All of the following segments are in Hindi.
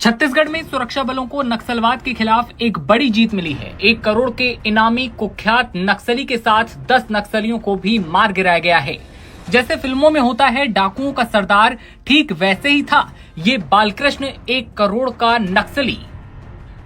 छत्तीसगढ़ में सुरक्षा बलों को नक्सलवाद के खिलाफ एक बड़ी जीत मिली है। 1 करोड़ के इनामी कुख्यात नक्सली के साथ 10 नक्सलियों को भी मार गिराया गया है। जैसे फिल्मों में होता है डाकुओं का सरदार, ठीक वैसे ही था ये बालकृष्ण, 1 करोड़ का नक्सली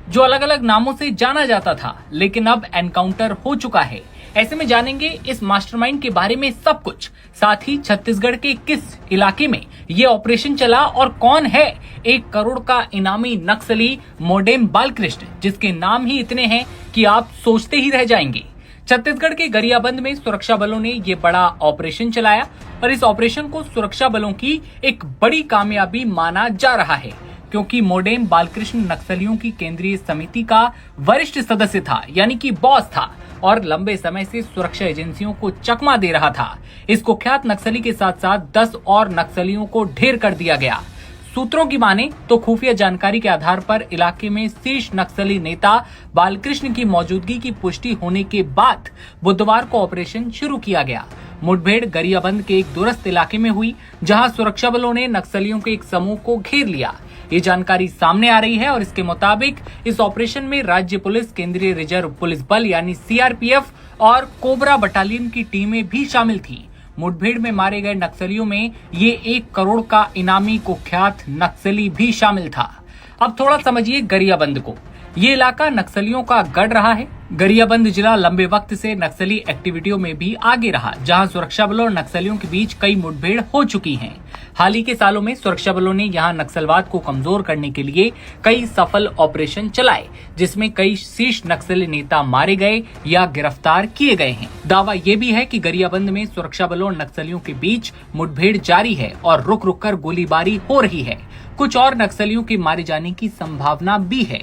जो अलग अलग नामों से जाना जाता था, लेकिन अब एनकाउंटर हो चुका है। ऐसे में जानेंगे इस मास्टरमाइंड के बारे में सब कुछ, साथ ही छत्तीसगढ़ के किस इलाके में ये ऑपरेशन चला और कौन है 1 करोड़ का इनामी नक्सली मोडेम बालकृष्ण, जिसके नाम ही इतने हैं कि आप सोचते ही रह जाएंगे। छत्तीसगढ़ के गरियाबंद में सुरक्षा बलों ने ये बड़ा ऑपरेशन चलाया और इस ऑपरेशन को सुरक्षा बलों की एक बड़ी कामयाबी माना जा रहा है, क्योंकि मोडेम बालकृष्ण नक्सलियों की केंद्रीय समिति का वरिष्ठ सदस्य था, यानी कि बॉस था, और लंबे समय से सुरक्षा एजेंसियों को चकमा दे रहा था। इस कुख्यात नक्सली के साथ साथ 10 और नक्सलियों को ढेर कर दिया गया। सूत्रों की माने तो खुफिया जानकारी के आधार पर इलाके में शीर्ष नक्सली नेता बालकृष्ण की मौजूदगी की पुष्टि होने के बाद बुधवार को ऑपरेशन शुरू किया गया। मुठभेड़ गरियाबंद के एक दूरस्थ इलाके में हुई, जहां सुरक्षा बलों ने नक्सलियों के एक समूह को घेर लिया। ये जानकारी सामने आ रही है और इसके मुताबिक इस ऑपरेशन में राज्य पुलिस, केंद्रीय रिजर्व पुलिस बल यानी सीआरपीएफ और कोबरा बटालियन की टीमें भी शामिल थी। मुठभेड़ में मारे गए नक्सलियों में ये 1 करोड़ का इनामी कुख्यात नक्सली भी शामिल था। अब थोड़ा समझिए गरियाबंद को। ये इलाका नक्सलियों का गढ़ रहा है। गरियाबंद जिला लंबे वक्त से नक्सली एक्टिविटियों में भी आगे रहा, जहां सुरक्षा बलों और नक्सलियों के बीच कई मुठभेड़ हो चुकी हैं। हाल ही के सालों में सुरक्षा बलों ने यहां नक्सलवाद को कमजोर करने के लिए कई सफल ऑपरेशन चलाए, जिसमें कई शीर्ष नक्सली नेता मारे गए या गिरफ्तार किए गए हैं। दावा ये भी है कि गरियाबंद में सुरक्षा बलों और नक्सलियों के बीच मुठभेड़ जारी है और रुक रुक कर गोलीबारी हो रही है। कुछ और नक्सलियों के मारे जाने की संभावना भी है।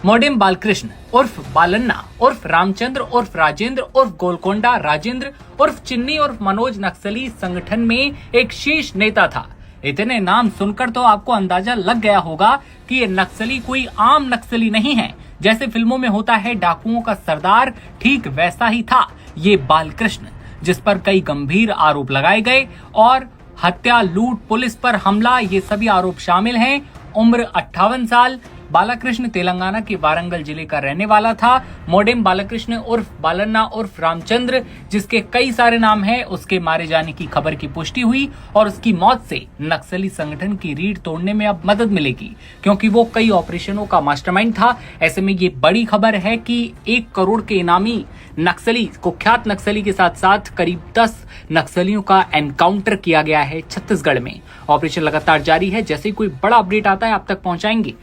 मोडेम बालकृष्ण उर्फ बालन्ना उर्फ रामचंद्र उर्फ राजेंद्र उर्फ गोलकोंडा राजेंद्र उर्फ चिन्नी उर्फ मनोज नक्सली संगठन में एक शीर्ष नेता था। इतने नाम सुनकर तो आपको अंदाजा लग गया होगा कि ये नक्सली कोई आम नक्सली नहीं है। जैसे फिल्मों में होता है डाकुओं का सरदार, ठीक वैसा ही था ये बालकृष्ण, जिस पर कई गंभीर आरोप लगाए गए और हत्या, लूट, पुलिस पर हमला, ये सभी आरोप शामिल हैं। उम्र 58 साल। बालकृष्ण तेलंगाना के वारंगल जिले का रहने वाला था। मोडेम बालकृष्ण उर्फ बालन्ना उर्फ रामचंद्र, जिसके कई सारे नाम हैं, उसके मारे जाने की खबर की पुष्टि हुई और उसकी मौत से नक्सली संगठन की रीढ़ तोड़ने में अब मदद मिलेगी, क्योंकि वो कई ऑपरेशनों का मास्टरमाइंड था। ऐसे में ये बड़ी खबर है कि 1 करोड़ के इनामी नक्सली, कुख्यात नक्सली के साथ साथ करीब 10 नक्सलियों का एनकाउंटर किया गया है छत्तीसगढ़ में। ऑपरेशन लगातार जारी है। जैसे ही कोई बड़ा अपडेट आता है आप तक पहुंचाएंगे।